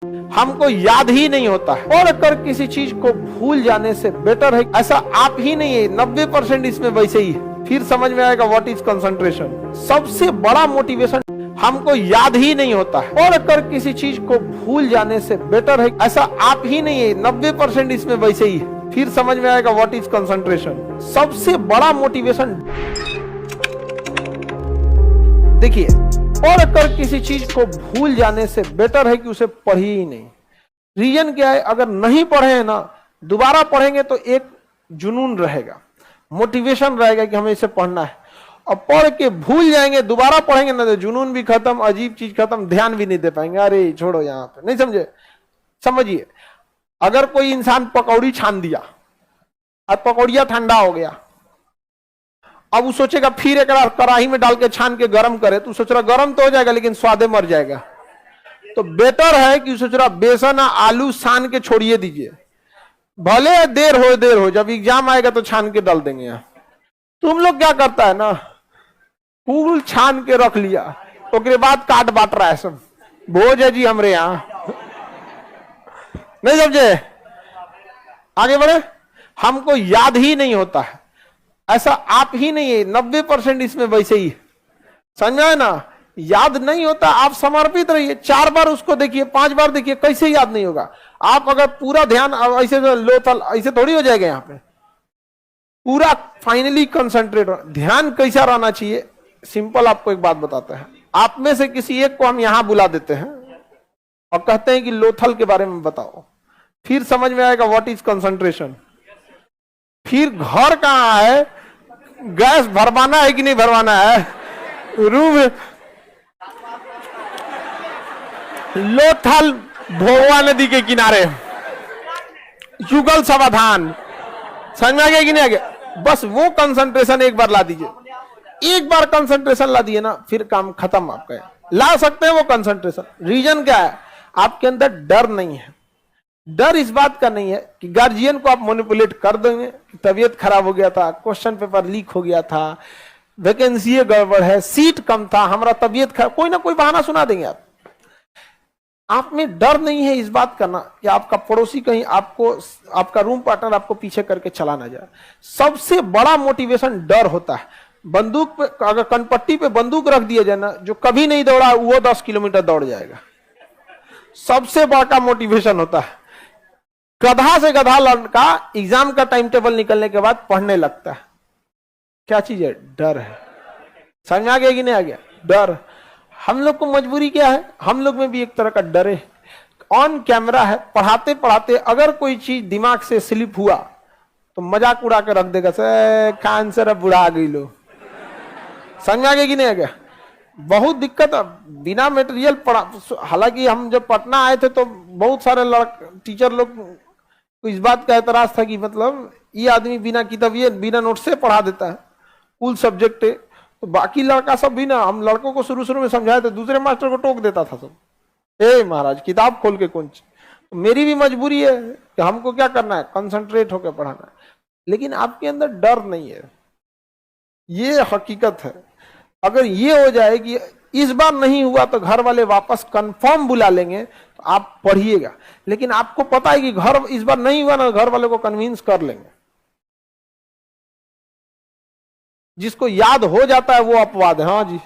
हमको याद ही नहीं होता है। पढ़ कर किसी चीज को भूल जाने से बेटर है ऐसा आप ही नहीं है, 90% इसमें वैसे ही है। फिर समझ में आएगा व्हाट इज कंसंट्रेशन। सबसे बड़ा मोटिवेशन हमको याद ही नहीं होता है। पढ़ कर किसी चीज को भूल जाने से बेटर है ऐसा आप ही नहीं है, 90% इसमें वैसे ही है। फिर समझ में आएगा व्हाट इज कंसंट्रेशन। सबसे बड़ा मोटिवेशन, देखिए, पढ़ कर किसी चीज को भूल जाने से बेटर है कि उसे पढ़ी ही नहीं। रीजन क्या है? अगर नहीं पढ़े हैं ना, दोबारा पढ़ेंगे तो एक जुनून रहेगा, मोटिवेशन रहेगा कि हमें इसे पढ़ना है। और पढ़ के भूल जाएंगे, दोबारा पढ़ेंगे ना तो जुनून भी खत्म, अजीब चीज खत्म, ध्यान भी नहीं दे पाएंगे। अरे छोड़ो यहाँ पे, नहीं समझे? समझिए, अगर कोई इंसान पकौड़ी छान दिया और पकौड़िया ठंडा हो गया, अब वो सोचेगा फिर एक कढ़ाई में डाल के छान के गरम करे, तो सोच रहा गरम तो हो जाएगा लेकिन स्वादे मर जाएगा। तो बेटर है कि सोच रहा बेसन आलू छान के छोड़िए दीजिए, भले देर हो, जब एग्जाम आएगा तो छान के डाल देंगे। यहाँ तुम लोग क्या करता है ना, फूल छान के रख लिया, उसके बाद काट बांट रहा है सब, भोज है जी हमरे यहाँ। नहीं समझे? आगे बढ़े। हमको याद ही नहीं होता है ऐसा आप ही नहीं है, 90% इसमें वैसे ही है। समझ आए ना? याद नहीं होता, आप समर्पित रहिए। 4 बार उसको देखिए, 5 बार देखिए, कैसे याद नहीं होगा? आप अगर पूरा ध्यान ऐसे लोथल ऐसे थोड़ी हो जाएगा। यहाँ पे पूरा फाइनली कंसंट्रेट, ध्यान कैसा रहना चाहिए? सिंपल आपको एक बात बताते हैं। आप में से किसी एक को हम यहां बुला देते हैं और कहते हैं कि लोथल के बारे में बताओ, फिर समझ में आएगा व्हाट इज कंसंट्रेशन। फिर घर कहां है, गैस भरवाना है कि नहीं भरवाना है, रूम लोथल भोगवा नदी के किनारे, युगल समाधान। समझ में आ गया कि नहीं आ गया? बस वो कंसंट्रेशन एक बार ला दीजिए, एक बार कंसंट्रेशन ला दिए ना, फिर काम खत्म आपका। ला सकते हैं वो कंसंट्रेशन। रीजन क्या है? आपके अंदर डर नहीं है। डर इस बात का नहीं है कि गार्जियन को आप मैनिपुलेट कर देंगे, तबीयत खराब हो गया था, क्वेश्चन पेपर लीक हो गया था, वैकेंसी गड़बड़ है, सीट कम था, हमारा तबीयत खराब, कोई ना कोई बहाना सुना देंगे आप में डर नहीं है इस बात का ना कि आपका पड़ोसी कहीं आपको, आपका रूम पार्टनर आपको पीछे करके चला ना जाए। सबसे बड़ा मोटिवेशन डर होता है। बंदूक पे, अगर कनपट्टी पे बंदूक रख दिया जाए ना, जो कभी नहीं दौड़ा वो 10 किलोमीटर दौड़ जाएगा। सबसे बड़ा मोटिवेशन होता है। गधा से गधा लड़का एग्जाम का टाइम टेबल निकलने के बाद पढ़ने लगता है। क्या चीज है? डर है। समझ में आ गया कि नहीं आ गया? डर। हम लोग को मजबूरी क्या है? हम लोग में भी एक तरह का डर है। ऑन कैमरा है, पढ़ाते पढ़ाते अगर कोई चीज दिमाग से स्लिप हुआ तो मजाक उड़ा के रख देगा, से कान से बुढ़ा गई लो। समझ में आ गया कि नहीं आ गया? बहुत दिक्कत है बिना मटेरियल पढ़ा। हालांकि हम जब पटना आए थे तो बहुत सारे टीचर लोग को इस बात का एतराज था कि मतलब ये आदमी बिना किताबिये बिना नोट से पढ़ा देता है, कुल सब्जेक्ट है। तो बाकी लड़का सब भी ना, हम लड़कों को शुरू में समझाए थे, दूसरे मास्टर को टोक देता था सब, ए महाराज किताब खोल के कौन। तो मेरी भी मजबूरी है कि हमको क्या करना है, कंसंट्रेट होकर पढ़ाना है। लेकिन आपके अंदर डर नहीं है, ये हकीकत है। अगर ये हो जाए कि इस बार नहीं हुआ तो घर वाले वापस कंफर्म बुला लेंगे, तो आप पढ़िएगा। लेकिन आपको पता है कि घर इस बार नहीं हुआ ना, घर वाले को कन्विंस कर लेंगे। जिसको याद हो जाता है वो अपवाद है। हाँ जी।